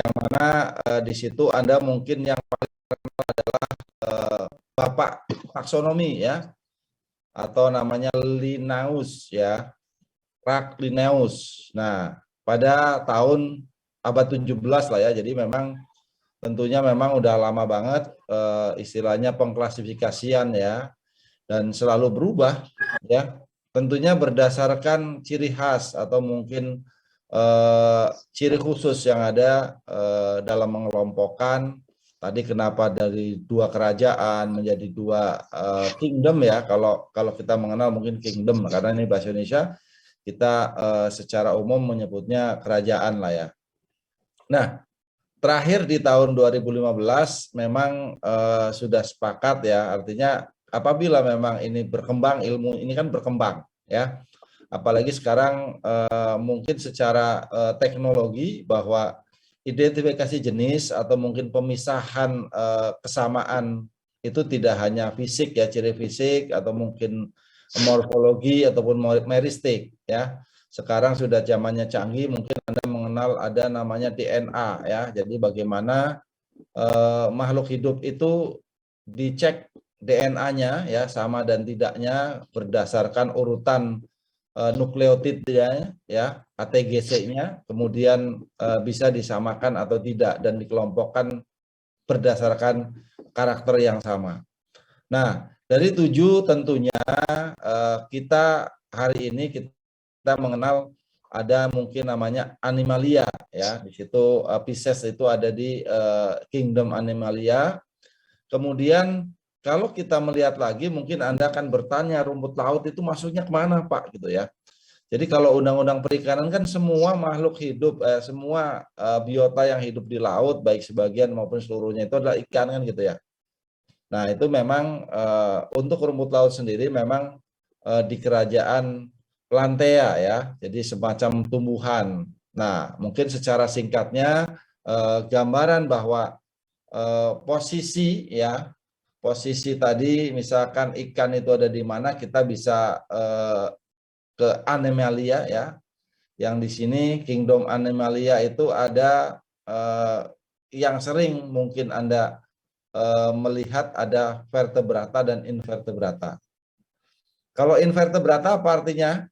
yang mana di situ Anda mungkin yang paling terkenal adalah Bapak taksonomi ya, atau namanya Linnaeus ya, Rak Linnaeus. Nah, pada tahun abad 17 lah ya, jadi memang tentunya memang udah lama banget istilahnya pengklasifikasian ya, dan selalu berubah ya, tentunya berdasarkan ciri khas atau mungkin ciri khusus yang ada dalam mengelompokkan. Tadi kenapa dari dua kerajaan menjadi dua kingdom ya, kalau kita mengenal mungkin kingdom karena ini bahasa Indonesia, kita secara umum menyebutnya kerajaan lah ya. Nah, terakhir di tahun 2015 memang sudah sepakat ya, artinya apabila memang ini berkembang, ilmu ini kan berkembang ya, apalagi sekarang mungkin secara teknologi bahwa identifikasi jenis atau mungkin pemisahan kesamaan itu tidak hanya fisik ya, ciri fisik atau mungkin morfologi ataupun meristik ya. Sekarang sudah zamannya canggih, mungkin Anda mengenal ada namanya DNA ya. Jadi bagaimana makhluk hidup itu dicek DNA-nya ya, sama dan tidaknya berdasarkan urutan nukleotidnya ya, ATGC-nya, kemudian bisa disamakan atau tidak dan dikelompokkan berdasarkan karakter yang sama. Nah, dari 7 tentunya kita hari ini kita mengenal ada mungkin namanya Animalia ya. Di situ Pisces itu ada di Kingdom Animalia. Kemudian kalau kita melihat lagi mungkin Anda akan bertanya rumput laut itu masuknya kemana Pak gitu ya. Jadi kalau undang-undang perikanan kan semua makhluk hidup, semua biota yang hidup di laut baik sebagian maupun seluruhnya itu adalah ikan kan gitu ya. Nah itu memang untuk rumput laut sendiri memang di kerajaan Plantea ya, jadi semacam tumbuhan. Nah mungkin secara singkatnya gambaran bahwa posisi ya, posisi tadi misalkan ikan itu ada di mana, kita bisa ke Animalia ya, yang di sini Kingdom Animalia itu ada yang sering mungkin Anda melihat ada vertebrata dan invertebrata. Kalau invertebrata apa artinya?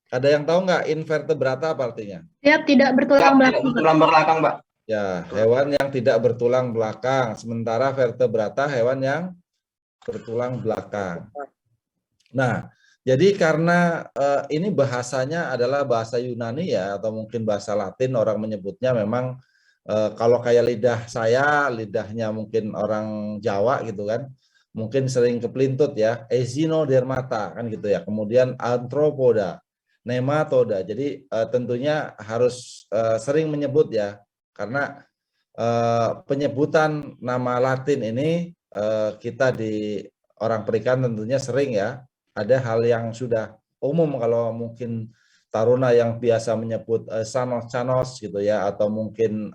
Ada yang tahu nggak invertebrata apa artinya? Dia tidak bertulang belakang. Bertulang belakang, Mbak. Ya, hewan yang tidak bertulang belakang. Sementara vertebrata hewan yang bertulang belakang. Nah, jadi karena ini bahasanya adalah bahasa Yunani ya, atau mungkin bahasa Latin, orang menyebutnya memang kalau kayak lidah saya, lidahnya mungkin orang Jawa gitu kan, mungkin sering keplintut ya, Echinodermata kan gitu ya. Kemudian Arthropoda, Nematoda. Jadi tentunya harus sering menyebut ya, karena penyebutan nama Latin ini kita di orang perikanan tentunya sering ya. Ada hal yang sudah umum kalau mungkin taruna yang biasa menyebut sanos-canos gitu ya, atau mungkin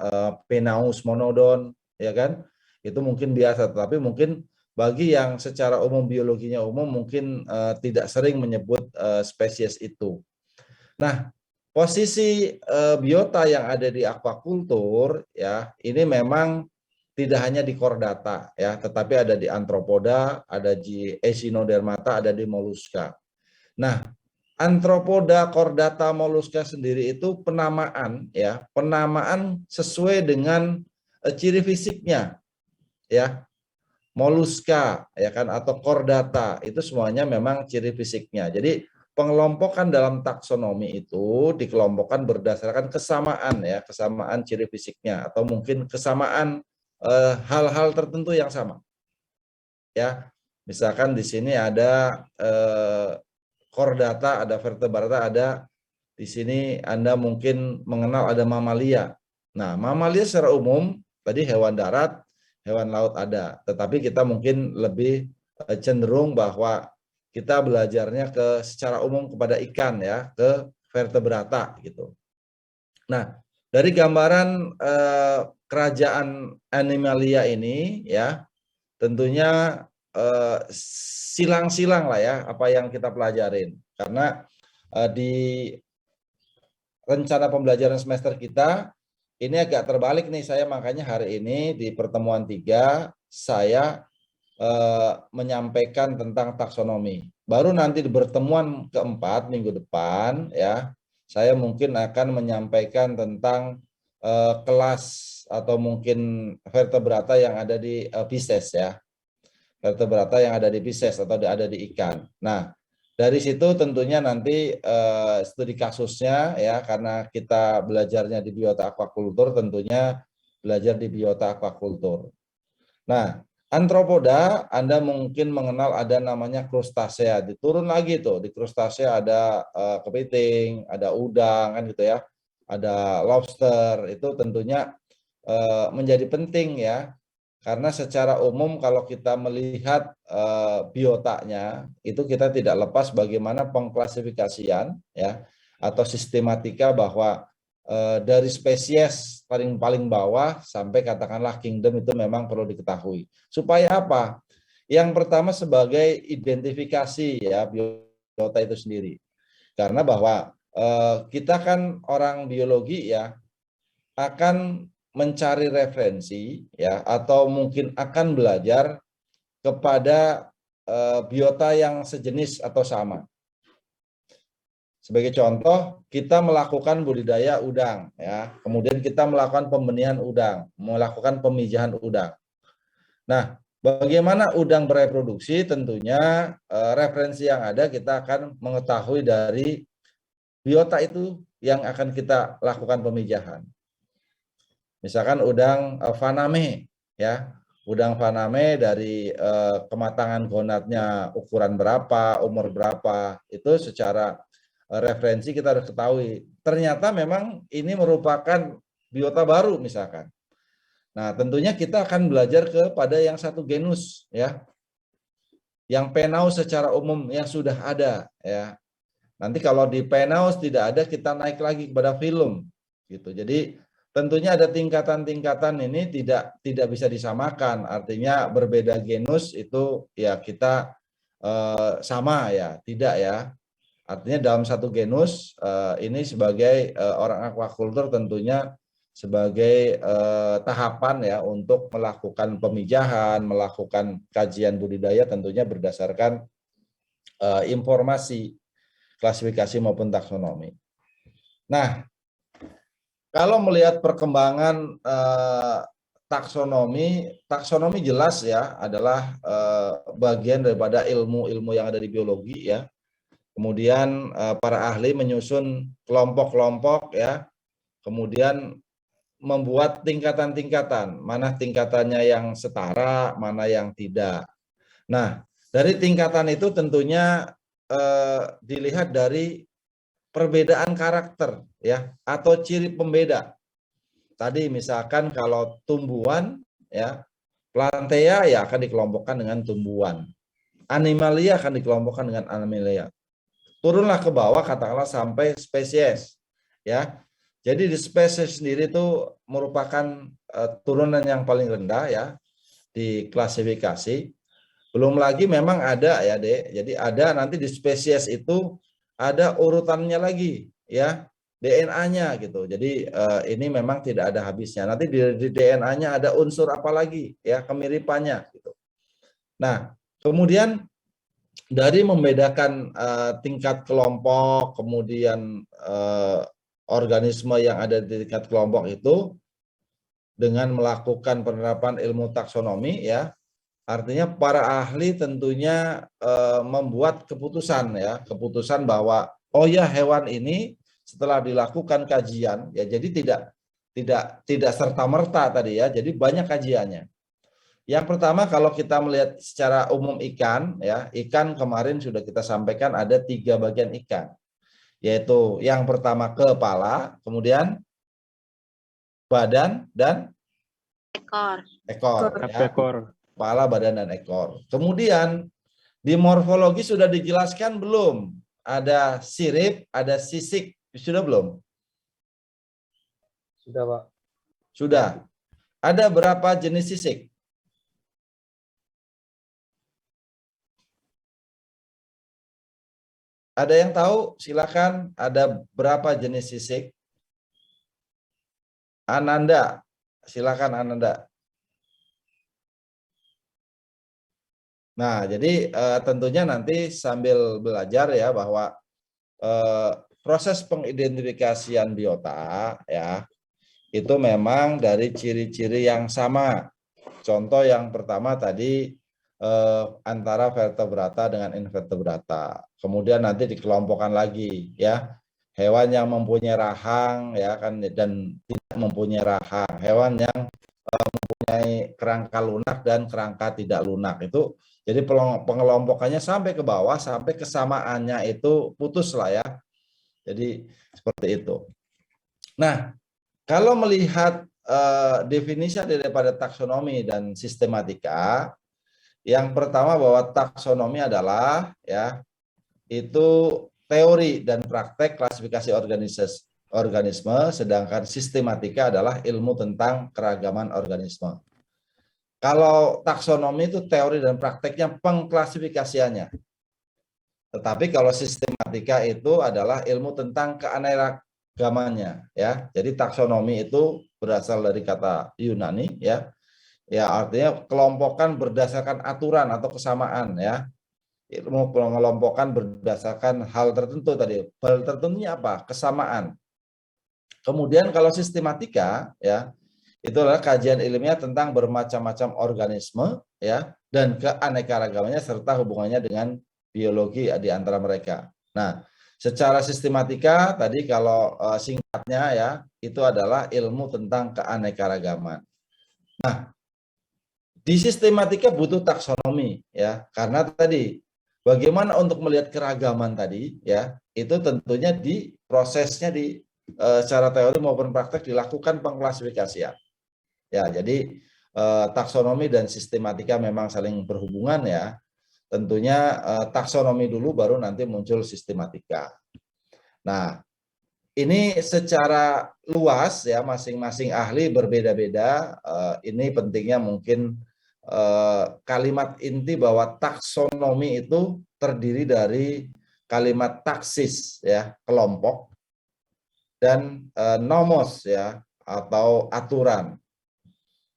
Penaus monodon ya kan, itu mungkin biasa. Tapi mungkin bagi yang secara umum biologinya umum mungkin tidak sering menyebut spesies itu. Nah, posisi biota yang ada di aquaculture ya, ini memang tidak hanya di chordata ya, tetapi ada di Arthropoda, ada di Echinodermata, ada di Mollusca. Nah, Arthropoda, chordata, Mollusca sendiri itu penamaan ya, penamaan sesuai dengan ciri fisiknya ya. Mollusca ya kan, atau chordata itu semuanya memang ciri fisiknya. Jadi pengelompokan dalam taksonomi itu dikelompokkan berdasarkan kesamaan ya, kesamaan ciri fisiknya atau mungkin kesamaan hal-hal tertentu yang sama. Ya, misalkan di sini ada chordata, ada vertebrata, ada di sini Anda mungkin mengenal ada mamalia. Nah, mamalia secara umum tadi hewan darat, hewan laut ada, tetapi kita mungkin lebih cenderung bahwa kita belajarnya secara umum kepada ikan ya, ke vertebrata gitu. Nah, dari gambaran kerajaan Animalia ini ya, tentunya silang-silang lah ya apa yang kita pelajarin, karena di rencana pembelajaran semester kita ini agak terbalik nih, saya makanya hari ini di pertemuan 3 saya menyampaikan tentang taksonomi. Baru nanti di pertemuan keempat minggu depan ya, saya mungkin akan menyampaikan tentang kelas atau mungkin vertebrata yang ada di Pisces ya. Vertebrata yang ada di Pisces atau ada di ikan. Nah, dari situ tentunya nanti studi kasusnya ya, karena kita belajarnya di biota aquacultur, tentunya belajar di biota aquacultur. Nah, antropoda Anda mungkin mengenal ada namanya krustasea. Diturun lagi tuh, di krustasea ada kepiting, ada udang kan gitu ya. Ada lobster, itu tentunya menjadi penting ya. Karena secara umum kalau kita melihat biotanya, itu kita tidak lepas bagaimana pengklasifikasian ya atau sistematika bahwa dari spesies paling bawah sampai katakanlah kingdom itu memang perlu diketahui. Supaya apa? Yang pertama sebagai identifikasi ya biota itu sendiri. Karena bahwa kita kan orang biologi ya akan mencari referensi ya atau mungkin akan belajar kepada biota yang sejenis atau sama. Sebagai contoh, kita melakukan budidaya udang ya. Kemudian kita melakukan pembenihan udang, melakukan pemijahan udang. Nah, bagaimana udang bereproduksi? Tentunya referensi yang ada kita akan mengetahui dari biota itu yang akan kita lakukan pemijahan. Misalkan udang faname ya, udang faname dari kematangan gonadnya ukuran berapa, umur berapa, itu secara referensi kita harus ketahui. Ternyata memang ini merupakan biota baru misalkan. Nah, tentunya kita akan belajar kepada yang satu genus ya. Yang penaus secara umum yang sudah ada ya. Nanti kalau di penaus tidak ada, kita naik lagi kepada film gitu. Jadi tentunya ada tingkatan-tingkatan, ini tidak bisa disamakan. Artinya berbeda genus itu ya kita sama ya, tidak ya. Artinya dalam satu genus ini sebagai orang aquacultur tentunya sebagai tahapan ya untuk melakukan pemijahan, melakukan kajian budidaya tentunya berdasarkan informasi klasifikasi maupun taksonomi. Nah, kalau melihat perkembangan taksonomi jelas ya adalah bagian daripada ilmu-ilmu yang ada di biologi ya. Kemudian para ahli menyusun kelompok-kelompok ya. Kemudian membuat tingkatan-tingkatan, mana tingkatannya yang setara, mana yang tidak. Nah, dari tingkatan itu tentunya dilihat dari perbedaan karakter ya atau ciri pembeda. Tadi misalkan kalau tumbuhan ya, Plantea ya akan dikelompokkan dengan tumbuhan. Animalia akan dikelompokkan dengan animalia. Turunlah ke bawah katakanlah sampai spesies ya. Jadi di spesies sendiri itu merupakan turunan yang paling rendah ya di klasifikasi. Belum lagi memang ada ya, Dek. Jadi ada nanti di spesies itu ada urutannya lagi ya, DNA-nya gitu. Jadi ini memang tidak ada habisnya. Nanti di DNA-nya ada unsur apa lagi ya, kemiripannya gitu. Nah, kemudian dari membedakan tingkat kelompok, kemudian organisme yang ada di tingkat kelompok itu dengan melakukan penerapan ilmu taksonomi ya. Artinya para ahli tentunya membuat keputusan ya, keputusan bahwa oh ya hewan ini setelah dilakukan kajian ya, jadi tidak serta-merta tadi ya, jadi banyak kajiannya. Yang pertama kalau kita melihat secara umum ikan ya, ikan kemarin sudah kita sampaikan ada 3 bagian ikan, yaitu yang pertama kepala, kemudian badan dan Ekor. ekor. Ya. Ekor. Kepala, badan, dan ekor. Kemudian di morfologi sudah dijelaskan belum? Ada sirip, ada sisik. Sudah belum? Sudah, Pak. Sudah. Ada berapa jenis sisik? Ada yang tahu? Silakan. Ada berapa jenis sisik? Ananda, silakan Ananda. Nah, jadi tentunya nanti sambil belajar ya bahwa proses pengidentifikasian biota ya itu memang dari ciri-ciri yang sama. Contoh yang pertama tadi antara vertebrata dengan invertebrata. Kemudian nanti dikelompokkan lagi ya. Hewan yang mempunyai rahang ya kan dan tidak mempunyai rahang. Hewan yang mempunyai kerangka lunak dan kerangka tidak lunak. Itu jadi pengelompokannya sampai ke bawah sampai kesamaannya itu putus lah ya. Jadi seperti itu. Nah, kalau melihat definisi daripada taksonomi dan sistematika, yang pertama bahwa taksonomi adalah ya itu teori dan praktek klasifikasi organisme, sedangkan sistematika adalah ilmu tentang keragaman organisme. Kalau taksonomi itu teori dan prakteknya pengklasifikasiannya. Tetapi kalau sistematika itu adalah ilmu tentang keanekaragamannya ya. Jadi taksonomi itu berasal dari kata Yunani ya. Ya artinya kelompokan berdasarkan aturan atau kesamaan ya. Ilmu mengelompokkan berdasarkan hal tertentu tadi. Hal tertentunya apa? Kesamaan. Kemudian kalau sistematika ya itu adalah kajian ilmiah tentang bermacam-macam organisme ya dan keanekaragamannya serta hubungannya dengan biologi di antara mereka. Nah, secara sistematika tadi kalau singkatnya ya itu adalah ilmu tentang keanekaragaman. Nah, di sistematika butuh taksonomi ya karena tadi bagaimana untuk melihat keragaman tadi ya itu tentunya di prosesnya di secara teori maupun praktek dilakukan pengklasifikasian. Ya, jadi taksonomi dan sistematika memang saling berhubungan ya. Tentunya taksonomi dulu baru nanti muncul sistematika. Nah, ini secara luas ya masing-masing ahli berbeda-beda. Ini pentingnya mungkin kalimat inti bahwa taksonomi itu terdiri dari kalimat taksis ya, kelompok dan nomos ya atau aturan.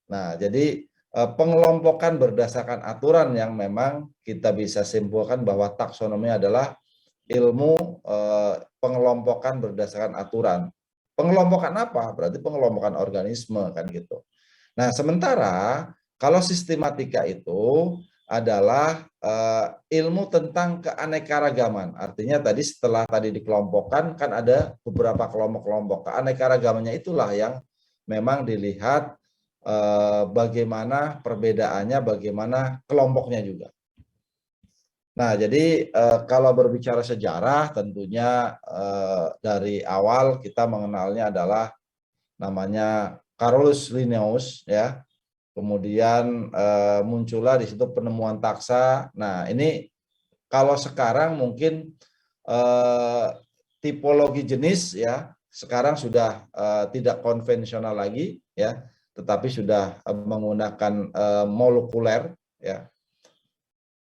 Nah, jadi pengelompokan berdasarkan aturan yang memang kita bisa simpulkan bahwa taksonomi adalah ilmu pengelompokan berdasarkan aturan. Pengelompokan apa? Berarti pengelompokan organisme kan gitu. Nah, sementara kalau sistematika itu adalah ilmu tentang keanekaragaman. Artinya tadi setelah tadi dikelompokkan kan ada beberapa kelompok-kelompok. Keanekaragamannya itulah yang memang dilihat bagaimana perbedaannya, bagaimana kelompoknya juga. Nah, jadi kalau berbicara sejarah, tentunya dari awal kita mengenalnya adalah namanya Carolus Linnaeus, ya. Kemudian muncullah di situ penemuan taksa. Nah, ini kalau sekarang mungkin tipologi jenis, ya, sekarang sudah tidak konvensional lagi, ya. Tetapi sudah menggunakan molekuler ya.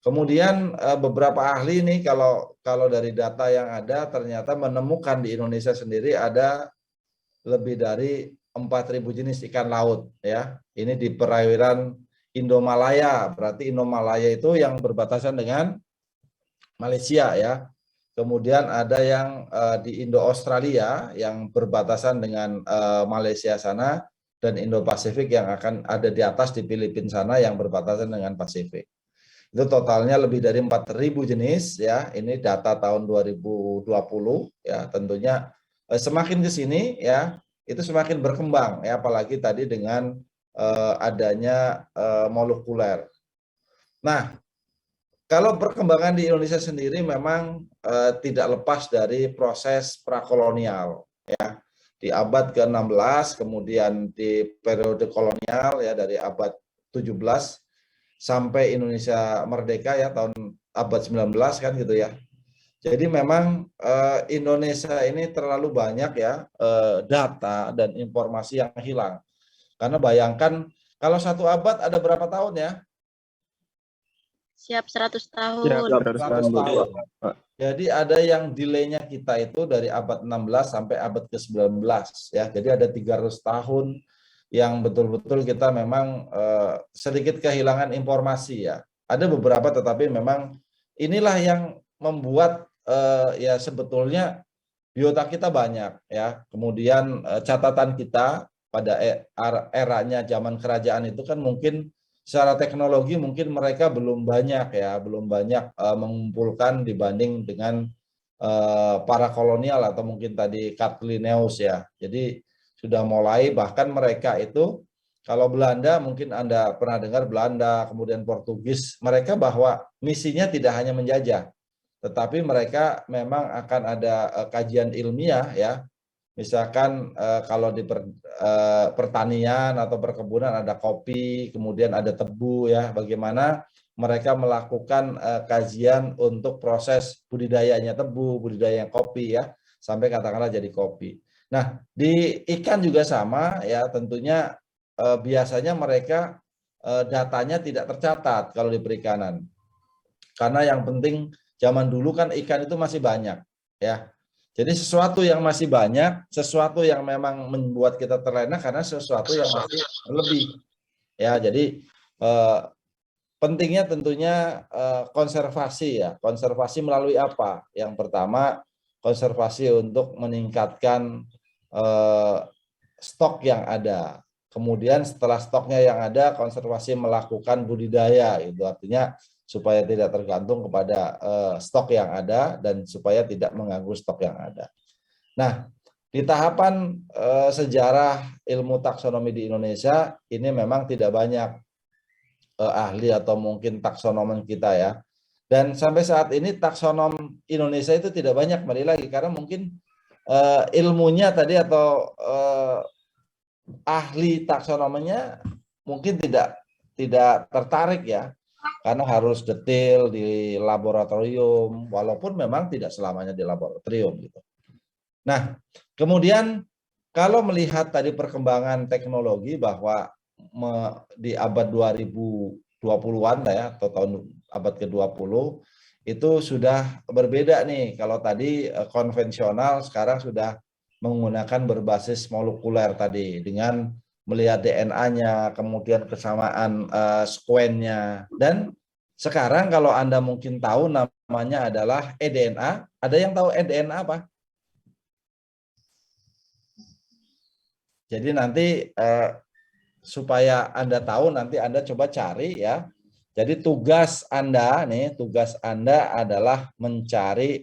Kemudian beberapa ahli nih kalau dari data yang ada ternyata menemukan di Indonesia sendiri ada lebih dari 4.000 jenis ikan laut ya. Ini di perairan Indomalaya, berarti Indomalaya itu yang berbatasan dengan Malaysia ya. Kemudian ada yang di Indo-Australia yang berbatasan dengan Malaysia sana. Dan Indo-Pasifik yang akan ada di atas di Filipina sana yang berbatasan dengan Pasifik. Itu totalnya lebih dari 4.000 jenis ya. Ini data tahun 2020 ya. Tentunya semakin ke sini ya, itu semakin berkembang ya, apalagi tadi dengan adanya molekuler. Nah, kalau perkembangan di Indonesia sendiri memang tidak lepas dari proses prakolonial ya. Di abad ke-16, kemudian di periode kolonial ya dari abad 17 sampai Indonesia merdeka ya tahun abad 19 kan gitu ya. Jadi memang Indonesia ini terlalu banyak ya data dan informasi yang hilang. Karena bayangkan kalau satu abad ada berapa tahun ya? Siap 100 tahun. Siap 100 tahun, 100 Bu. tahun. Pak. Jadi ada yang delaynya kita itu dari abad 16 sampai abad ke-19 ya. Jadi ada 300 tahun yang betul-betul kita memang sedikit kehilangan informasi ya. Ada beberapa tetapi memang inilah yang membuat ya sebetulnya biota kita banyak ya. Kemudian catatan kita pada eranya zaman kerajaan itu kan mungkin secara teknologi mungkin mereka belum banyak ya, belum banyak mengumpulkan dibanding dengan para kolonial atau mungkin tadi Carolinus ya. Jadi sudah mulai bahkan mereka itu kalau Belanda mungkin Anda pernah dengar Belanda, kemudian Portugis, mereka bahwa misinya tidak hanya menjajah, tetapi mereka memang akan ada kajian ilmiah ya. Misalkan kalau di pertanian atau perkebunan ada kopi, kemudian ada tebu ya, bagaimana mereka melakukan kajian untuk proses budidayanya tebu, budidaya kopi ya, sampai katakanlah jadi kopi. Nah, di ikan juga sama ya, tentunya biasanya mereka datanya tidak tercatat kalau di perikanan. Karena yang penting zaman dulu kan ikan itu masih banyak ya. Jadi sesuatu yang masih banyak, sesuatu yang memang membuat kita terlena karena sesuatu yang masih lebih. Ya, jadi pentingnya tentunya konservasi ya. Konservasi melalui apa? Yang pertama, konservasi untuk meningkatkan stok yang ada. Kemudian setelah stoknya yang ada, konservasi melakukan budidaya. Itu artinya supaya tidak tergantung kepada stok yang ada dan supaya tidak mengganggu stok yang ada. Nah, di tahapan sejarah ilmu taksonomi di Indonesia ini memang tidak banyak ahli atau mungkin taksonom kita ya. Dan sampai saat ini taksonom Indonesia itu tidak banyak, kembali lagi karena mungkin ilmunya tadi atau ahli taksonominya mungkin tidak tertarik ya. Karena harus detail di laboratorium, walaupun memang tidak selamanya di laboratorium gitu. Nah, kemudian kalau melihat tadi perkembangan teknologi bahwa di abad 2020-an ya, atau tahun abad ke-20 itu sudah berbeda nih. Kalau tadi konvensional, sekarang sudah menggunakan berbasis molekuler tadi dengan melihat DNA-nya, kemudian kesamaan sekuennya. Dan sekarang kalau Anda mungkin tahu namanya adalah eDNA. Ada yang tahu eDNA apa? Jadi nanti supaya Anda tahu, nanti Anda coba cari ya. Jadi tugas Anda adalah mencari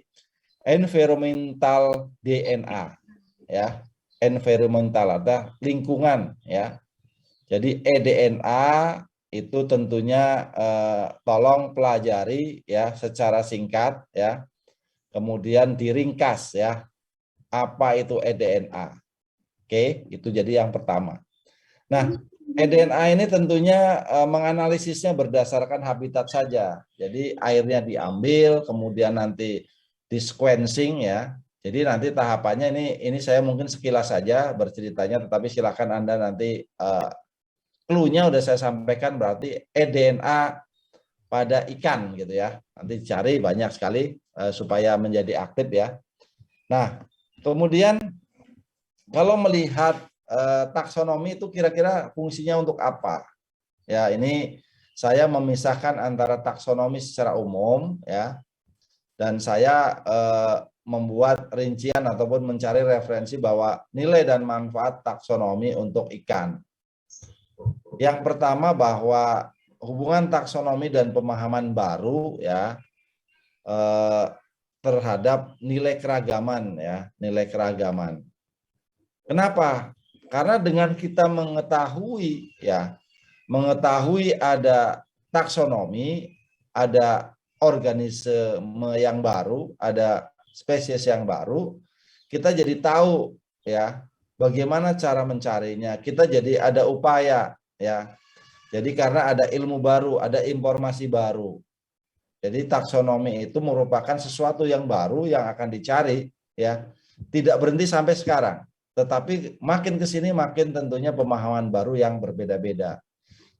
environmental DNA ya. Environmental atau lingkungan ya. Jadi eDNA itu tentunya tolong pelajari ya secara singkat ya. Kemudian diringkas ya. Apa itu eDNA? Oke, itu jadi yang pertama. Nah, eDNA ini tentunya menganalisisnya berdasarkan habitat saja. Jadi airnya diambil, kemudian nanti di sequencing ya. Jadi nanti tahapannya ini saya mungkin sekilas saja berceritanya, tetapi silakan Anda nanti clue-nya udah saya sampaikan, berarti eDNA pada ikan gitu ya. Nanti cari banyak sekali supaya menjadi aktif ya. Nah, kemudian kalau melihat taksonomi itu kira-kira fungsinya untuk apa? Ya, ini saya memisahkan antara taksonomi secara umum ya, dan saya membuat rincian ataupun mencari referensi bahwa nilai dan manfaat taksonomi untuk ikan. Yang pertama bahwa hubungan taksonomi dan pemahaman baru ya terhadap nilai keragaman ya, nilai keragaman. Kenapa? Karena dengan kita mengetahui ya, mengetahui ada taksonomi, ada organisme yang baru, ada spesies yang baru, kita jadi tahu ya bagaimana cara mencarinya. Kita jadi ada upaya ya. Jadi karena ada ilmu baru, ada informasi baru. Jadi taksonomi itu merupakan sesuatu yang baru yang akan dicari ya. Tidak berhenti sampai sekarang, tetapi makin ke sini makin tentunya pemahaman baru yang berbeda-beda.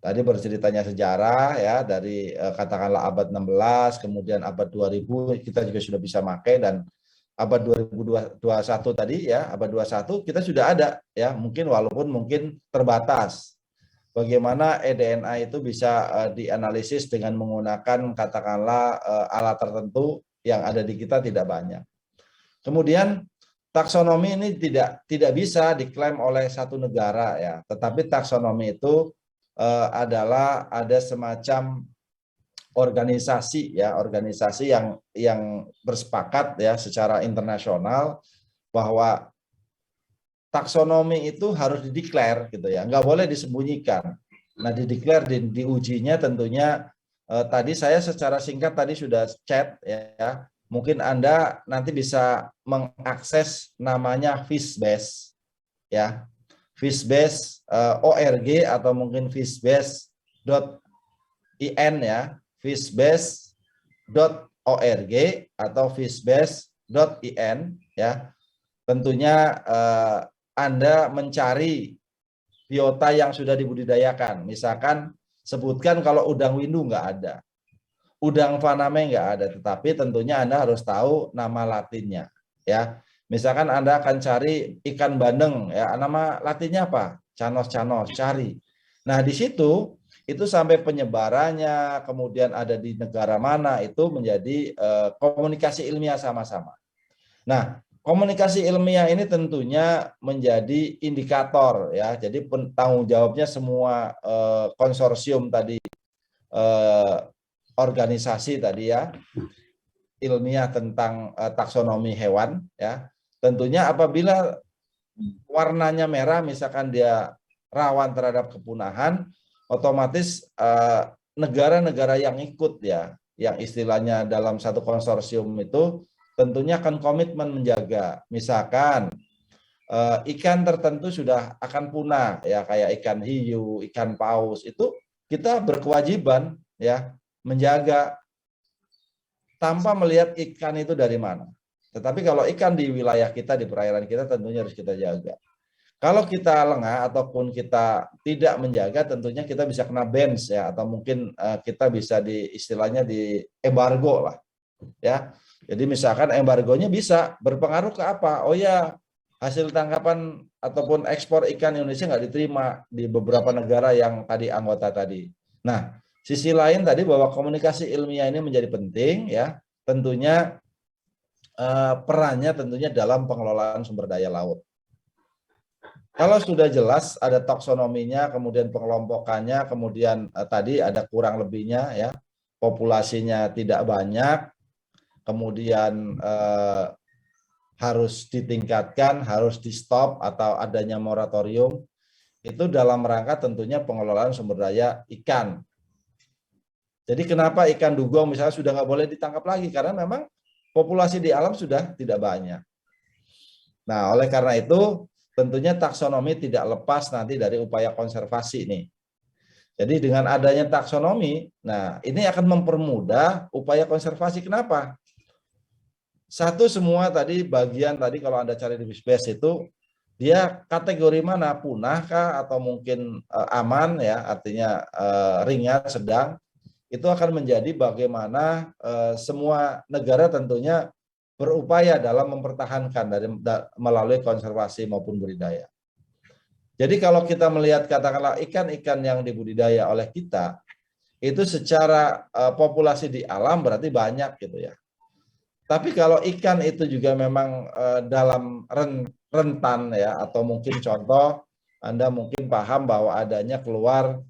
Tadi berceritanya sejarah ya dari katakanlah abad 16, kemudian abad 2000 kita juga sudah bisa pakai, dan abad 2021 tadi ya, abad 21 kita sudah ada ya, mungkin walaupun mungkin terbatas. Bagaimana eDNA itu bisa dianalisis dengan menggunakan katakanlah alat tertentu yang ada di kita tidak banyak. Kemudian taksonomi ini tidak bisa diklaim oleh satu negara ya, tetapi taksonomi itu adalah ada semacam organisasi ya, organisasi yang bersepakat ya secara internasional bahwa taksonomi itu harus dideklar gitu ya, nggak boleh disembunyikan. Nah, dideklar, diujinya tentunya tadi saya secara singkat tadi sudah chat ya. Mungkin Anda nanti bisa mengakses namanya FISBase ya. FISBase org atau mungkin FISBase.in ya. FISBase.org atau FISBase.in ya. Tentunya Anda mencari biota yang sudah dibudidayakan. Misalkan sebutkan kalau udang windu nggak ada, udang faname nggak ada, tetapi tentunya Anda harus tahu nama latinnya. Ya, misalkan Anda akan cari ikan bandeng, ya nama latinnya apa? Canos, cari. Nah di situ itu sampai penyebarannya, kemudian ada di negara mana, itu menjadi komunikasi ilmiah sama-sama. Nah, komunikasi ilmiah ini tentunya menjadi indikator ya. Jadi tanggung jawabnya semua konsorsium tadi, organisasi tadi ya, ilmiah tentang taksonomi hewan ya. Tentunya apabila warnanya merah, misalkan dia rawan terhadap kepunahan, otomatis negara-negara yang ikut ya, yang istilahnya dalam satu konsorsium itu tentunya akan komitmen menjaga. Misalkan ikan tertentu sudah akan punah ya, kayak ikan hiu, ikan paus, itu kita berkewajiban ya menjaga tanpa melihat ikan itu dari mana. Tetapi kalau ikan di wilayah kita, di perairan kita, tentunya harus kita jaga. Kalau kita lengah ataupun kita tidak menjaga, tentunya kita bisa kena bans ya, atau mungkin kita bisa istilahnya di embargo lah ya. Jadi misalkan embargonya bisa berpengaruh ke apa? Oh ya, hasil tangkapan ataupun ekspor ikan Indonesia nggak diterima di beberapa negara yang tadi anggota tadi. Nah, sisi lain tadi bahwa komunikasi ilmiah ini menjadi penting ya, tentunya perannya tentunya dalam pengelolaan sumber daya laut. Kalau sudah jelas ada taksonominya, kemudian pengelompokannya, kemudian tadi ada kurang lebihnya ya, populasinya tidak banyak, kemudian harus ditingkatkan, harus di stop atau adanya moratorium, itu dalam rangka tentunya pengelolaan sumber daya ikan. Jadi kenapa ikan dugong misalnya sudah nggak boleh ditangkap lagi, karena memang populasi di alam sudah tidak banyak. Nah, oleh karena itu tentunya taksonomi tidak lepas nanti dari upaya konservasi nih. Jadi dengan adanya taksonomi, nah ini akan mempermudah upaya konservasi. Kenapa? Satu, semua tadi bagian tadi kalau Anda cari di FISBase itu dia kategori mana, punah kah atau mungkin aman ya, artinya ringan, sedang, itu akan menjadi bagaimana semua negara tentunya berupaya dalam mempertahankan melalui konservasi maupun budidaya. Jadi kalau kita melihat katakanlah ikan-ikan yang dibudidaya oleh kita, itu secara populasi di alam berarti banyak gitu ya. Tapi kalau ikan itu juga memang dalam rentan ya, atau mungkin contoh Anda mungkin paham bahwa adanya keluar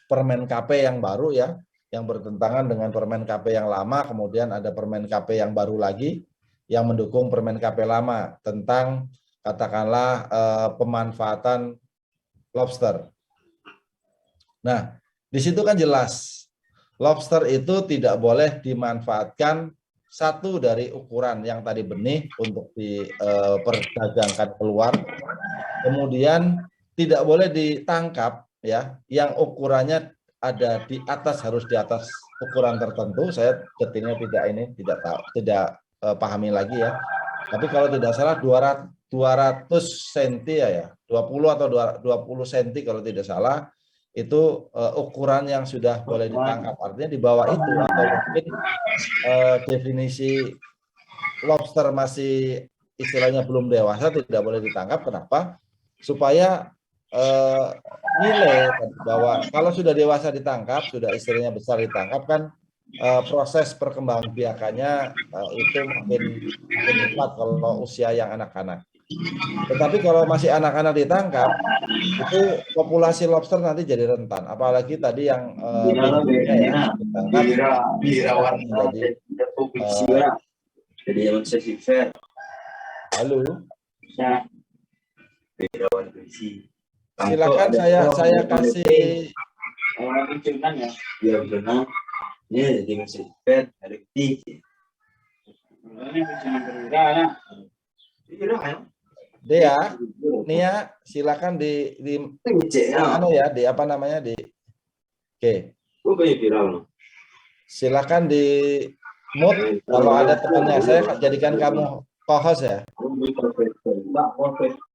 Permen KP yang baru ya, yang bertentangan dengan Permen KP yang lama, kemudian ada Permen KP yang baru lagi yang mendukung Permen KP lama tentang katakanlah pemanfaatan lobster. Nah, di situ kan jelas lobster itu tidak boleh dimanfaatkan satu dari ukuran yang tadi benih untuk diperdagangkan keluar, kemudian tidak boleh ditangkap ya yang ukurannya ada di atas, harus di atas ukuran tertentu. Saya detailnya tidak tahu, tidak pahami lagi ya. Tapi kalau tidak salah 200 cm ya, 20 atau 20 cm kalau tidak salah, itu ukuran yang sudah boleh ditangkap. Artinya di bawah itu atau mungkin definisi lobster masih istilahnya belum dewasa tidak boleh ditangkap. Kenapa? Supaya nilai bahwa kalau sudah dewasa ditangkap, sudah istilahnya besar ditangkap kan proses perkembangbiakannya itu makin cepat kalau usia yang anak-anak. Tetapi kalau masih anak-anak ditangkap, itu populasi lobster nanti jadi rentan. Apalagi tadi yang baby-nya ya ditangkap bisa menjadi halo. Silakan saya kasih Dea, Nia, silakan di anu ya, di apa namanya di oke. Silakan di mute kalau ada temannya. Saya jadikan kamu co-host ya.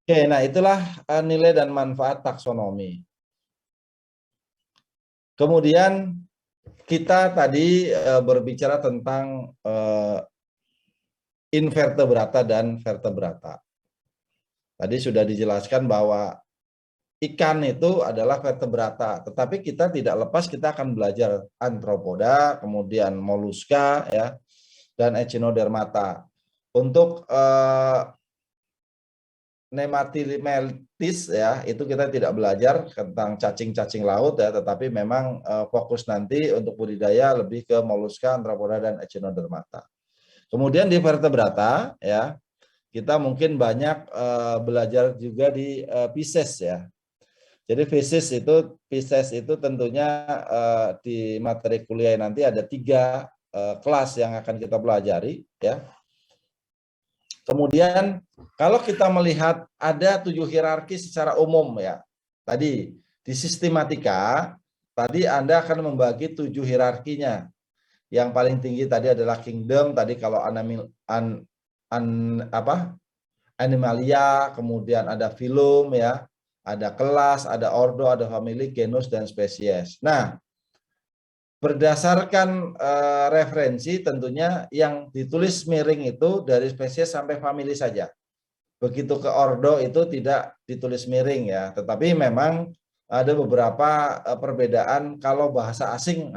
Oke, nah itulah nilai dan manfaat taksonomi. Kemudian kita tadi berbicara tentang invertebrata dan vertebrata. Tadi sudah dijelaskan bahwa ikan itu adalah vertebrata, tetapi kita tidak lepas kita akan belajar antropoda, kemudian moluska ya, dan echinodermata. Untuk nematimeltis ya, itu kita tidak belajar tentang cacing-cacing laut ya, tetapi memang fokus nanti untuk budidaya lebih ke moluska, antropoda, dan echinodermata. Kemudian di vertebrata ya, kita mungkin banyak belajar juga di Pisces ya. Jadi Pisces itu tentunya di materi kuliah nanti ada 3 kelas yang akan kita pelajari ya. Kemudian kalau kita melihat ada 7 hierarki secara umum ya. Tadi di sistematika tadi Anda akan membagi 7 hierarkinya. Yang paling tinggi tadi adalah kingdom, tadi kalau animalia, kemudian ada filum ya, ada kelas, ada ordo, ada famili, genus, dan spesies. Nah, berdasarkan referensi tentunya yang ditulis miring itu dari spesies sampai famili saja. Begitu ke ordo itu tidak ditulis miring ya, tetapi memang ada beberapa perbedaan. Kalau bahasa asing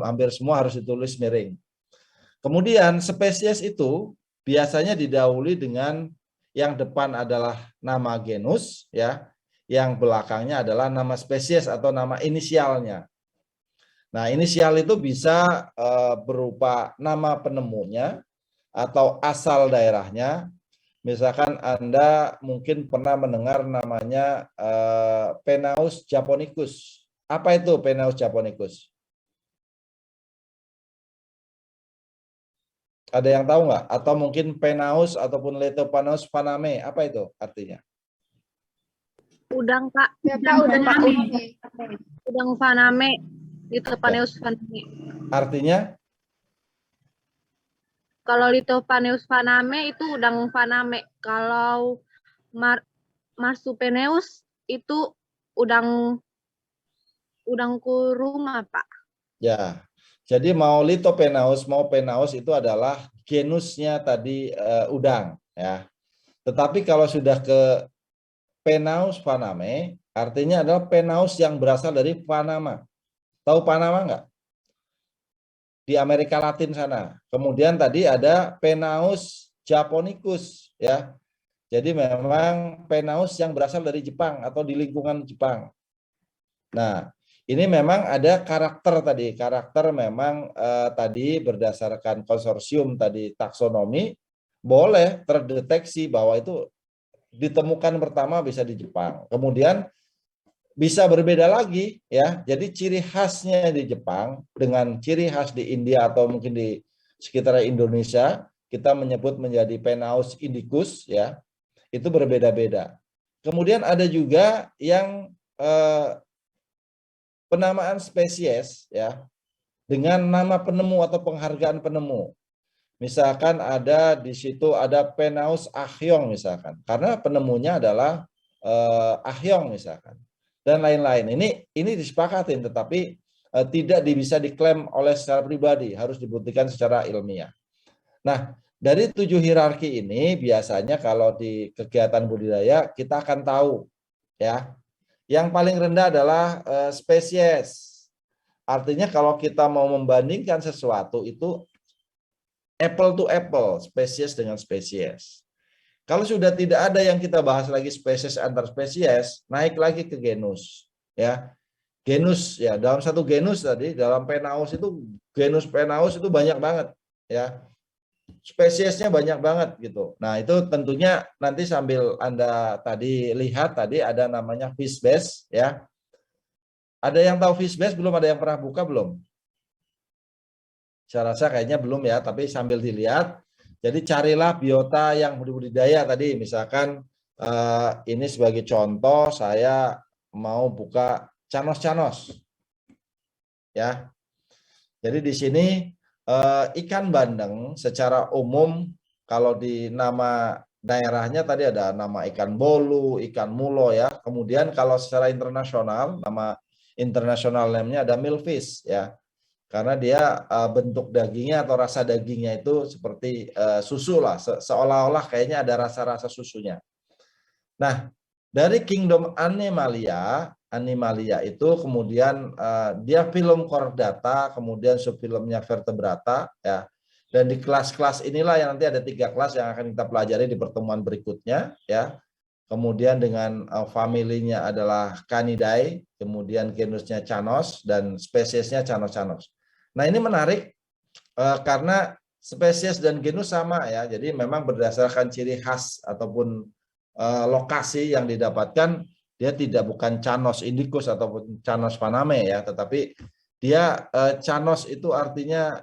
hampir semua harus ditulis miring. Kemudian spesies itu biasanya didahului dengan yang depan adalah nama genus ya, yang belakangnya adalah nama spesies atau nama inisialnya. Nah, inisial itu bisa berupa nama penemunya atau asal daerahnya. Misalkan Anda mungkin pernah mendengar namanya Penaus japonicus. Apa itu Penaus japonicus? Ada yang tahu nggak? Atau mungkin Penaus ataupun Letopanus paname, apa itu artinya? Udang, Pak. Ya, Pak, udang Paname. Udang Paname. Litopaneus Paname. Artinya? Kalau Litopaneus Paname itu udang Paname. Kalau Marsupeneus itu udang kuruma, Pak. Ya. Jadi mau Litopenaus mau Penaus itu adalah genusnya tadi udang ya. Tetapi kalau sudah ke Penaus Paname artinya adalah Penaus yang berasal dari Panama. Tahu Panama nggak? Di Amerika Latin sana. Kemudian tadi ada Penaus japonicus ya. Jadi memang Penaus yang berasal dari Jepang atau di lingkungan Jepang. Nah, ini memang ada karakter tadi. Karakter memang tadi berdasarkan konsorsium tadi taksonomi boleh terdeteksi bahwa itu ditemukan pertama bisa di Jepang. Kemudian bisa berbeda lagi ya. Jadi ciri khasnya di Jepang dengan ciri khas di India atau mungkin di sekitar Indonesia kita menyebut menjadi Penaus indicus ya. Itu berbeda-beda. Kemudian ada juga yang penamaan spesies ya dengan nama penemu atau penghargaan penemu. Misalkan ada di situ ada Penaus Ahyong misalkan, karena penemunya adalah Ahyong misalkan. dan lain-lain. Ini disepakatin, tetapi tidak bisa diklaim oleh secara pribadi, harus dibuktikan secara ilmiah. Nah, dari 7 hierarki ini biasanya kalau di kegiatan budidaya kita akan tahu ya. Yang paling rendah adalah spesies. Artinya kalau kita mau membandingkan sesuatu itu apple to apple, spesies dengan spesies. Kalau sudah tidak ada yang kita bahas lagi spesies antar spesies, naik lagi ke genus ya. Genus ya, dalam satu genus tadi, dalam Penaeus itu genus Penaeus itu banyak banget ya. Spesiesnya banyak banget gitu. Nah, itu tentunya nanti sambil Anda tadi lihat tadi ada namanya fish base ya. Ada yang tahu fish base belum? Ada yang pernah buka belum? Saya rasa kayaknya belum ya, tapi sambil dilihat. Jadi carilah biota yang budidaya tadi, misalkan ini sebagai contoh saya mau buka canos-canos ya. Jadi di sini ikan bandeng secara umum kalau di nama daerahnya tadi ada nama ikan bolu, ikan mulo ya. Kemudian kalau secara internasional nama internasional name-nya ada milfish ya. Karena dia bentuk dagingnya atau rasa dagingnya itu seperti susu lah, seolah-olah kayaknya ada rasa-rasa susunya. Nah, dari Kingdom Animalia itu kemudian dia film chordata, kemudian subfilmnya vertebrata ya. Dan di kelas-kelas inilah yang nanti ada 3 kelas yang akan kita pelajari di pertemuan berikutnya ya. Kemudian dengan familinya adalah Canidae, kemudian genusnya Canos dan spesiesnya Canos-Canos. Nah, ini menarik karena spesies dan genus sama ya. Jadi memang berdasarkan ciri khas ataupun lokasi yang didapatkan, dia bukan Canos indicus ataupun Canos paname ya, tetapi dia Canos itu artinya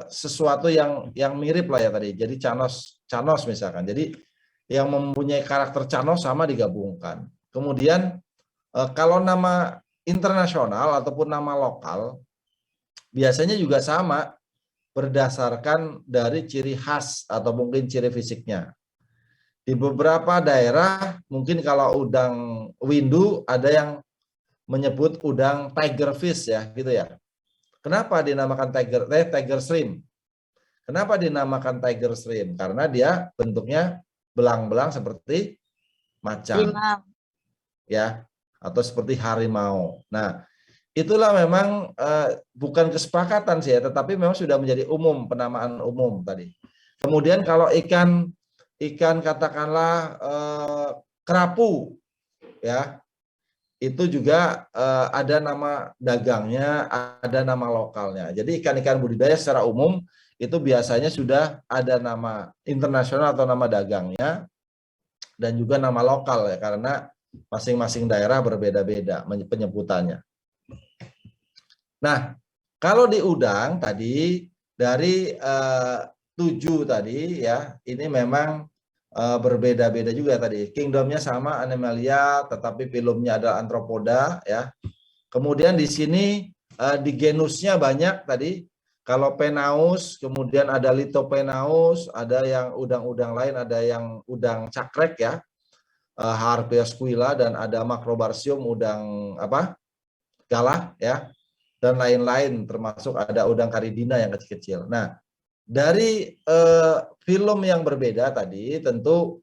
sesuatu yang mirip lah ya tadi. Jadi Canos misalkan. Jadi yang mempunyai karakter Canos sama digabungkan. Kemudian kalau nama internasional ataupun nama lokal biasanya juga sama berdasarkan dari ciri khas atau mungkin ciri fisiknya. Di beberapa daerah mungkin kalau udang windu ada yang menyebut udang tiger fish ya gitu ya. Kenapa dinamakan tiger shrimp? Kenapa dinamakan tiger shrimp? Karena dia bentuknya belang-belang seperti macan ya, atau seperti harimau. Nah, itulah memang bukan kesepakatan sih ya, tetapi memang sudah menjadi umum, penamaan umum tadi. Kemudian kalau ikan katakanlah kerapu ya, itu juga ada nama dagangnya, ada nama lokalnya. Jadi ikan-ikan budidaya secara umum itu biasanya sudah ada nama internasional atau nama dagangnya dan juga nama lokal ya, karena masing-masing daerah berbeda-beda penyebutannya. Nah, kalau di udang tadi dari 7 tadi ya, ini memang berbeda-beda juga tadi. Kingdomnya sama Animalia, tetapi filumnya adalah Arthropoda ya. Kemudian di sini di genusnya banyak tadi. Kalau Penaeus, kemudian ada Lithopenaeus, ada yang udang-udang lain, ada yang udang cakrek ya, Harpeosquilla, dan ada Macrobarsium udang apa? Galah ya, dan lain-lain, termasuk ada udang karidina yang kecil-kecil. Nah, dari film yang berbeda tadi tentu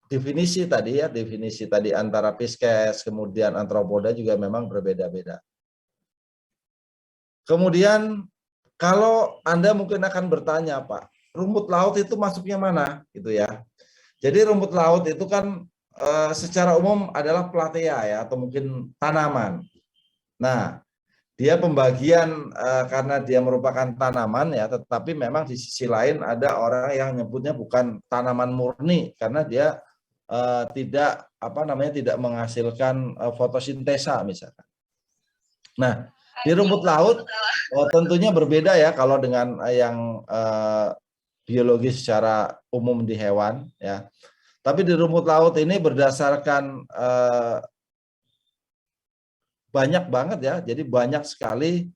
definisi tadi antara Pisces kemudian Arthropoda juga memang berbeda-beda. Kemudian kalau Anda mungkin akan bertanya, Pak, rumput laut itu masuknya mana gitu ya. Jadi rumput laut itu kan secara umum adalah platea ya, atau mungkin tanaman. Nah, dia pembagian karena dia merupakan tanaman ya, tetapi memang di sisi lain ada orang yang nyebutnya bukan tanaman murni karena dia tidak tidak menghasilkan fotosintesa misalkan. Nah, di rumput laut tentunya berbeda ya kalau dengan yang biologi secara umum di hewan ya. Tapi di rumput laut ini berdasarkan banyak banget ya, jadi banyak sekali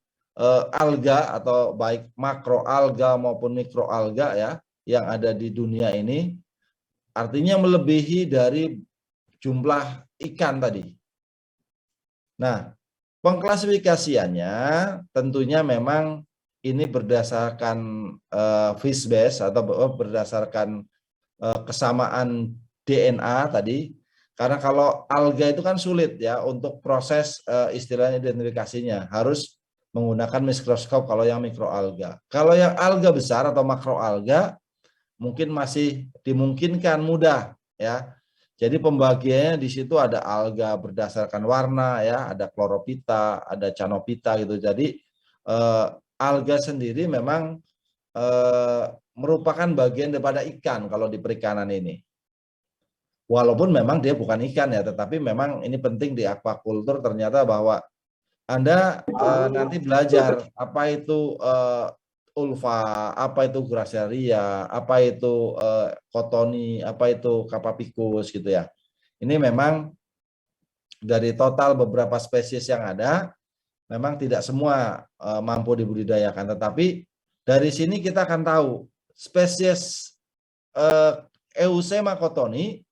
alga atau baik makroalga maupun mikroalga ya yang ada di dunia ini, artinya melebihi dari jumlah ikan tadi. Nah, pengklasifikasiannya tentunya memang ini berdasarkan fish base atau berdasarkan kesamaan DNA tadi. Karena kalau alga itu kan sulit ya untuk proses istilahnya identifikasinya, harus menggunakan mikroskop kalau yang mikroalga. Kalau yang alga besar atau makroalga mungkin masih dimungkinkan mudah ya. Jadi pembagiannya di situ ada alga berdasarkan warna ya, ada chlorophyta, ada cyanophyta gitu. Jadi alga sendiri memang merupakan bagian daripada ikan kalau di perikanan ini. Walaupun memang dia bukan ikan ya, tetapi memang ini penting di aquaculture ternyata bahwa Anda nanti belajar apa itu ulva, apa itu gracilia, apa itu cotoni, apa itu capapicus gitu ya. Ini memang dari total beberapa spesies yang ada, memang tidak semua mampu dibudidayakan. Tetapi dari sini kita akan tahu spesies Eusema cotoni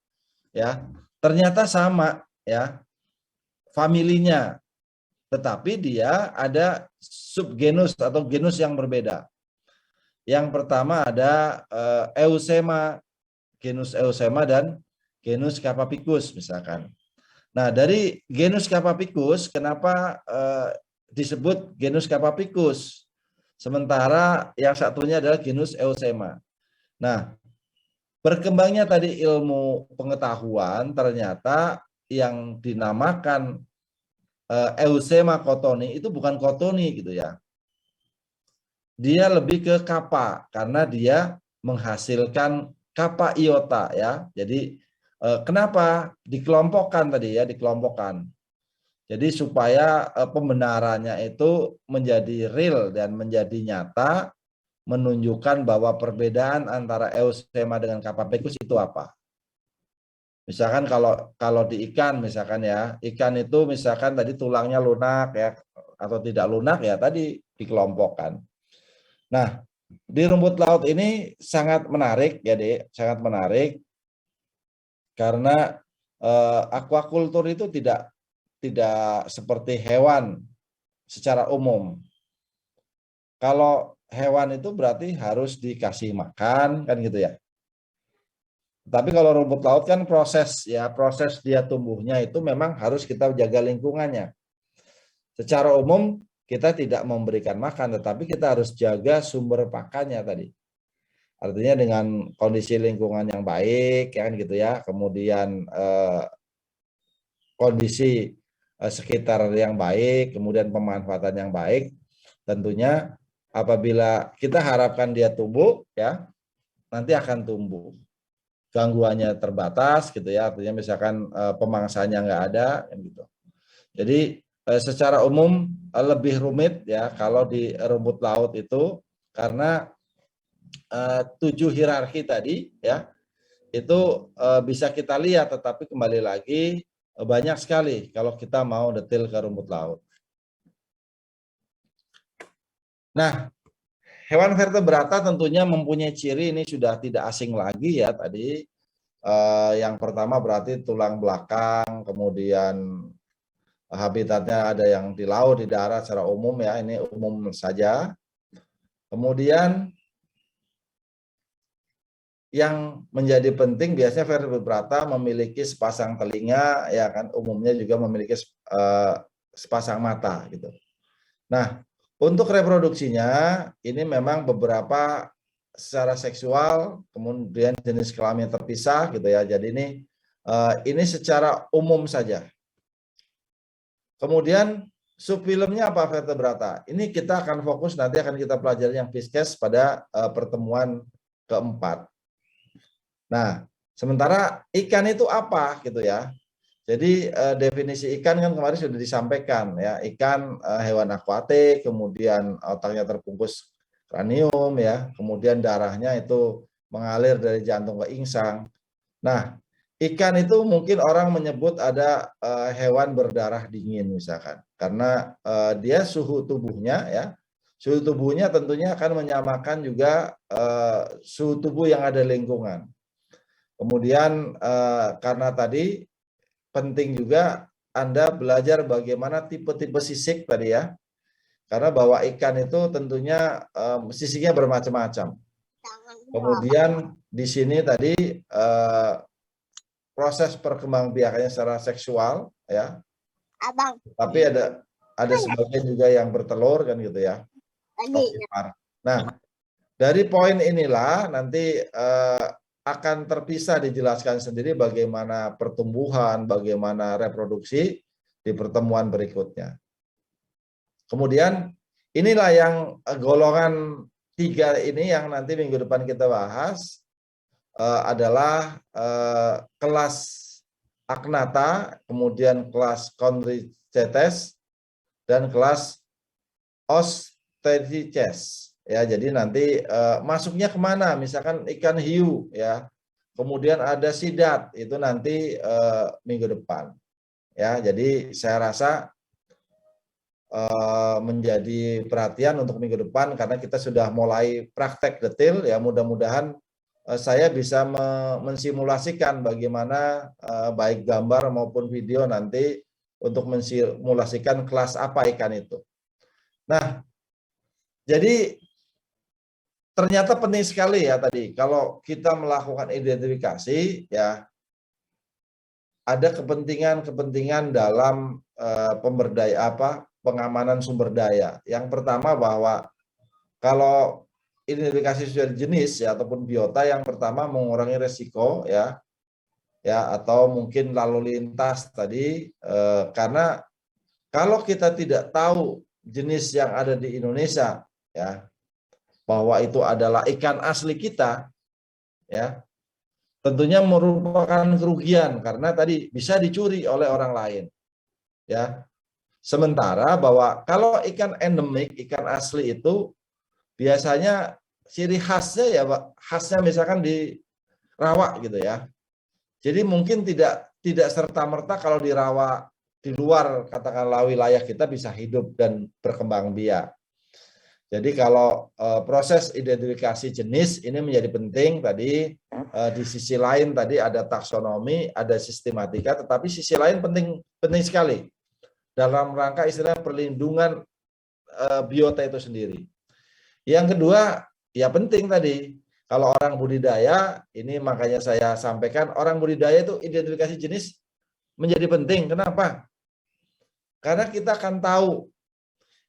ya ternyata sama ya familinya, tetapi dia ada subgenus atau genus yang berbeda. Yang pertama ada Eusema, genus Eusema dan genus Capapicus misalkan. Nah, dari genus Capapicus kenapa disebut genus Capapicus? Sementara yang satunya adalah genus Eusema. Nah, berkembangnya tadi ilmu pengetahuan ternyata yang dinamakan Eusema cotoni itu bukan cotoni gitu ya. Dia lebih ke kappa karena dia menghasilkan kappa iota ya. Jadi kenapa dikelompokkan tadi ya, dikelompokkan. Jadi supaya pembenarannya itu menjadi real dan menjadi nyata, menunjukkan bahwa perbedaan antara Eusema dengan Capapicus itu apa. Misalkan kalau di ikan misalkan ya, ikan itu misalkan tadi tulangnya lunak ya atau tidak lunak ya tadi dikelompokkan. Nah, di rumput laut ini sangat menarik ya, Dek, sangat menarik karena aquaculture itu tidak seperti hewan secara umum. Kalau hewan itu berarti harus dikasih makan kan gitu ya. Tapi kalau rumput laut kan proses dia tumbuhnya itu memang harus kita jaga lingkungannya. Secara umum kita tidak memberikan makan, tetapi kita harus jaga sumber pakannya tadi. Artinya dengan kondisi lingkungan yang baik, ya kan gitu ya. Kemudian kondisi sekitar yang baik, kemudian pemanfaatan yang baik, tentunya apabila kita harapkan dia tumbuh, ya nanti akan tumbuh. Gangguannya terbatas, gitu ya. Artinya misalkan pemangsanya nggak ada, gitu. Jadi secara umum lebih rumit ya kalau di rumput laut itu karena 7 hierarki tadi ya itu bisa kita lihat, tetapi kembali lagi banyak sekali kalau kita mau detail ke rumput laut. Nah, hewan vertebrata tentunya mempunyai ciri ini sudah tidak asing lagi ya tadi. Yang pertama berarti tulang belakang, kemudian habitatnya ada yang di laut, di darat secara umum ya, ini umum saja. Kemudian yang menjadi penting biasanya vertebrata memiliki sepasang telinga ya kan, umumnya juga memiliki sepasang mata gitu. Nah, untuk reproduksinya ini memang beberapa secara seksual, kemudian jenis kelamin terpisah gitu ya. Jadi ini secara umum saja. Kemudian subfilmnya apa vertebrata? Ini kita akan fokus nanti akan kita pelajari yang Fiskes pada pertemuan keempat. Nah, sementara ikan itu apa gitu ya? Jadi definisi ikan kan kemarin sudah disampaikan ya, ikan hewan akuatik, kemudian otaknya terbungkus kranium ya, kemudian darahnya itu mengalir dari jantung ke insang. Nah, ikan itu mungkin orang menyebut ada hewan berdarah dingin misalkan, karena dia suhu tubuhnya ya, suhu tubuhnya tentunya akan menyamakan juga suhu tubuh yang ada di lingkungan. Kemudian karena tadi penting juga Anda belajar bagaimana tipe-tipe sisik tadi ya. Karena bahwa ikan itu tentunya sisiknya bermacam-macam. Kemudian di sini tadi proses perkembangbiakannya secara seksual ya. Tapi ada sebagian juga yang bertelur kan gitu ya. Nah, dari poin inilah nanti akan terpisah dijelaskan sendiri bagaimana pertumbuhan, bagaimana reproduksi di pertemuan berikutnya. Kemudian inilah yang golongan 3 ini yang nanti minggu depan kita bahas adalah kelas Agnatha, kemudian kelas Chondrichthyes dan kelas Osteichthyes. Ya, jadi nanti masuknya kemana? Misalkan ikan hiu, ya. Kemudian ada sidat, itu nanti minggu depan. Ya, jadi saya rasa menjadi perhatian untuk minggu depan karena kita sudah mulai praktek detail. Ya, mudah-mudahan saya bisa mensimulasikan bagaimana baik gambar maupun video nanti untuk mensimulasikan kelas apa ikan itu. Nah, jadi ternyata penting sekali ya tadi kalau kita melakukan identifikasi ya ada kepentingan dalam pengamanan sumber daya. Yang pertama bahwa kalau identifikasi sudah jenis ya ataupun biota, yang pertama mengurangi resiko ya atau mungkin lalu lintas tadi karena kalau kita tidak tahu jenis yang ada di Indonesia ya bahwa itu adalah ikan asli kita, ya tentunya merupakan kerugian karena tadi bisa dicuri oleh orang lain, ya. Sementara bahwa kalau ikan endemik, ikan asli itu biasanya ciri khasnya ya, Pak, khasnya misalkan di rawa gitu ya. Jadi mungkin tidak serta-merta kalau di rawa di luar katakanlah wilayah kita bisa hidup dan berkembang biak. Jadi kalau proses identifikasi jenis ini menjadi penting tadi di sisi lain tadi ada taksonomi, ada sistematika, tetapi sisi lain penting sekali dalam rangka istilah perlindungan biota itu sendiri. Yang kedua ya penting tadi kalau orang budidaya ini makanya saya sampaikan orang budidaya itu identifikasi jenis menjadi penting. Kenapa? Karena kita akan tahu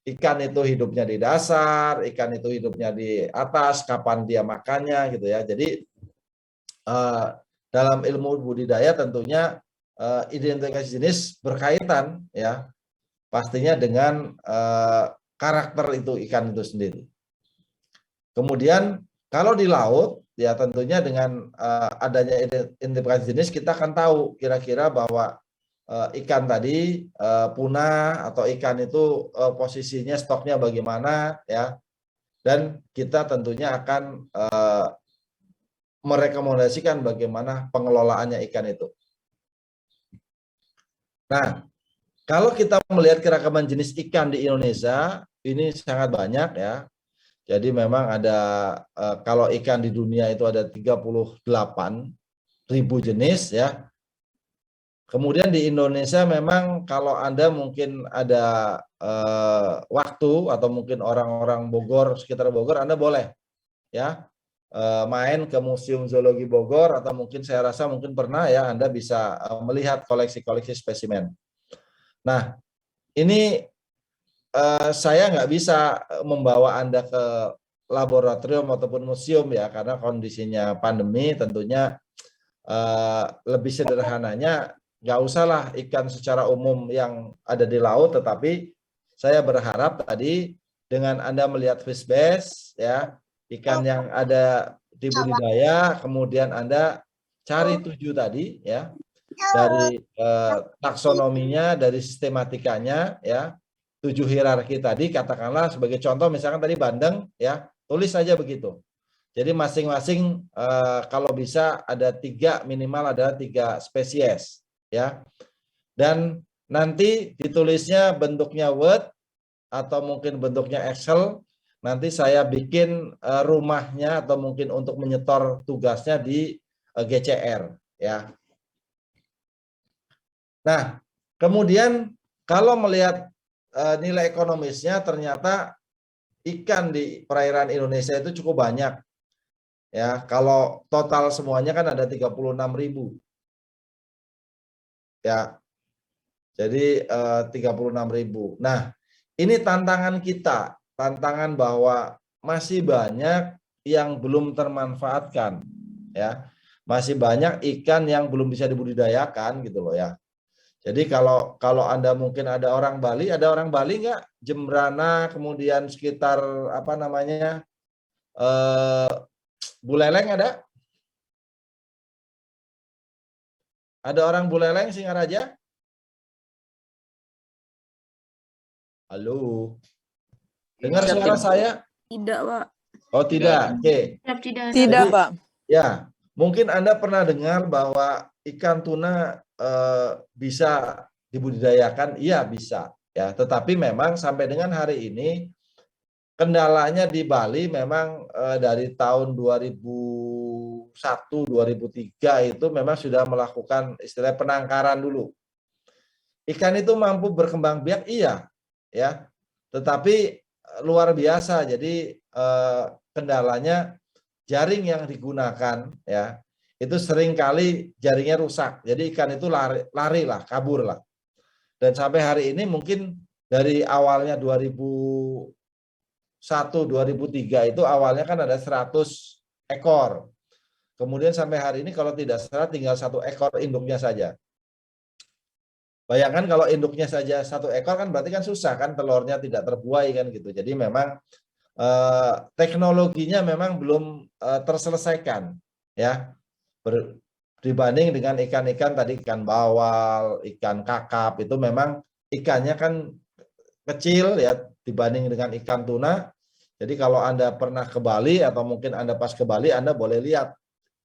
ikan itu hidupnya di dasar, ikan itu hidupnya di atas, kapan dia makannya gitu ya. Jadi dalam ilmu budidaya tentunya identifikasi jenis berkaitan ya pastinya dengan karakter itu ikan itu sendiri. Kemudian kalau di laut ya tentunya dengan adanya identifikasi jenis kita akan tahu kira-kira bahwa ikan tadi punah atau ikan itu posisinya stoknya bagaimana ya, dan kita tentunya akan merekomendasikan bagaimana pengelolaannya ikan itu. Nah, kalau kita melihat keragaman jenis ikan di Indonesia ini sangat banyak ya. Jadi memang ada kalau ikan di dunia itu ada 38.000 jenis ya. Kemudian di Indonesia memang kalau Anda mungkin ada waktu atau mungkin orang-orang Bogor, sekitar Bogor, Anda boleh ya main ke Museum Zoologi Bogor atau mungkin saya rasa mungkin pernah ya Anda bisa melihat koleksi-koleksi spesimen. Nah, ini saya nggak bisa membawa Anda ke laboratorium ataupun museum ya karena kondisinya pandemi tentunya lebih sederhananya nggak usahlah ikan secara umum yang ada di laut, tetapi saya berharap tadi dengan Anda melihat fish base ya ikan yang ada di budidaya, kemudian Anda cari 7 tadi ya dari taksonominya, dari sistematikanya ya 7 hierarki tadi katakanlah sebagai contoh misalkan tadi bandeng ya tulis saja begitu. Jadi masing-masing kalau bisa ada 3 minimal adalah 3 spesies ya. Dan nanti ditulisnya bentuknya Word atau mungkin bentuknya Excel. Nanti saya bikin rumahnya atau mungkin untuk menyetor tugasnya di GCR ya. Nah, kemudian kalau melihat nilai ekonomisnya, ternyata ikan di perairan Indonesia itu cukup banyak. Ya, kalau total semuanya kan ada 36.000. Ya, jadi 36.000. Nah, ini tantangan kita, tantangan bahwa masih banyak yang belum termanfaatkan, ya, masih banyak ikan yang belum bisa dibudidayakan gitu loh ya. Jadi kalau Anda mungkin ada orang Bali nggak? Jembrana, kemudian sekitar apa namanya Buleleng ada? Ada orang Buleleng Singaraja? Halo, dengar suara saya? Tidak, Pak. Oh tidak, oke. Tidak, Jadi, Pak. ya, mungkin Anda pernah dengar bahwa ikan tuna bisa dibudidayakan, iya bisa, ya. Tetapi memang sampai dengan hari ini kendalanya di Bali memang dari tahun 2001, 2003 itu memang sudah melakukan istilah penangkaran dulu. Ikan itu mampu berkembang biak, iya, ya. Tetapi luar biasa, jadi kendalanya jaring yang digunakan ya itu seringkali jaringnya rusak, jadi ikan itu lari lah, kabur lah. Dan sampai hari ini mungkin dari awalnya 2001 2003 itu awalnya kan ada 100 ekor, kemudian sampai hari ini kalau tidak salah tinggal 1 ekor induknya saja. Bayangkan kalau induknya saja 1 ekor kan berarti kan susah kan, telurnya tidak terbuai kan gitu. Jadi memang teknologinya memang belum terselesaikan ya, dibanding dengan ikan-ikan tadi, ikan bawal, ikan kakap, itu memang ikannya kan kecil ya dibanding dengan ikan tuna. Jadi kalau Anda pernah ke Bali atau mungkin Anda pas ke Bali, Anda boleh lihat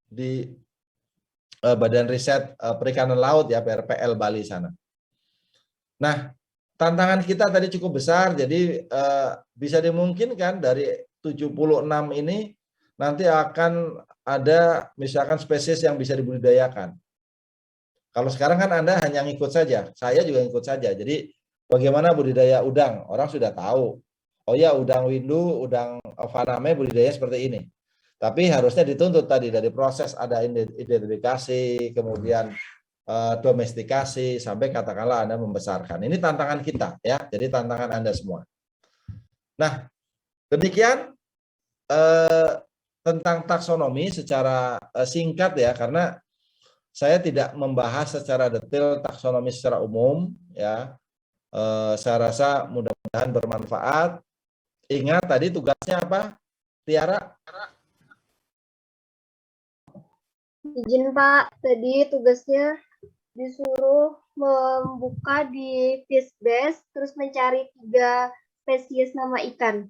di Badan Riset Perikanan Laut ya, BRPL Bali sana. Nah, tantangan kita tadi cukup besar, jadi bisa dimungkinkan dari 76 ini nanti akan ada misalkan spesies yang bisa dibudidayakan. Kalau sekarang kan Anda hanya ngikut saja, saya juga ngikut saja. Jadi bagaimana budidaya udang, orang sudah tahu. Oh ya, udang windu, udang faname budidaya seperti ini. Tapi harusnya dituntut tadi dari proses ada identifikasi, kemudian domestikasi, sampai katakanlah Anda membesarkan. Ini tantangan kita ya, jadi tantangan Anda semua. Nah, demikian tentang taksonomi secara singkat ya, karena saya tidak membahas secara detail taksonomi secara umum ya. Saya rasa mudah-mudahan bermanfaat. Ingat tadi tugasnya apa, Tiara? Izin Pak, tadi tugasnya disuruh membuka di Fishbase, terus mencari 3 spesies nama ikan.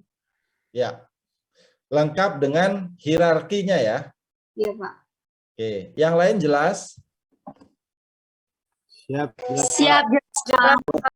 Ya, lengkap dengan hierarkinya ya. Iya Pak. Oke, yang lain jelas? Siap. Siap.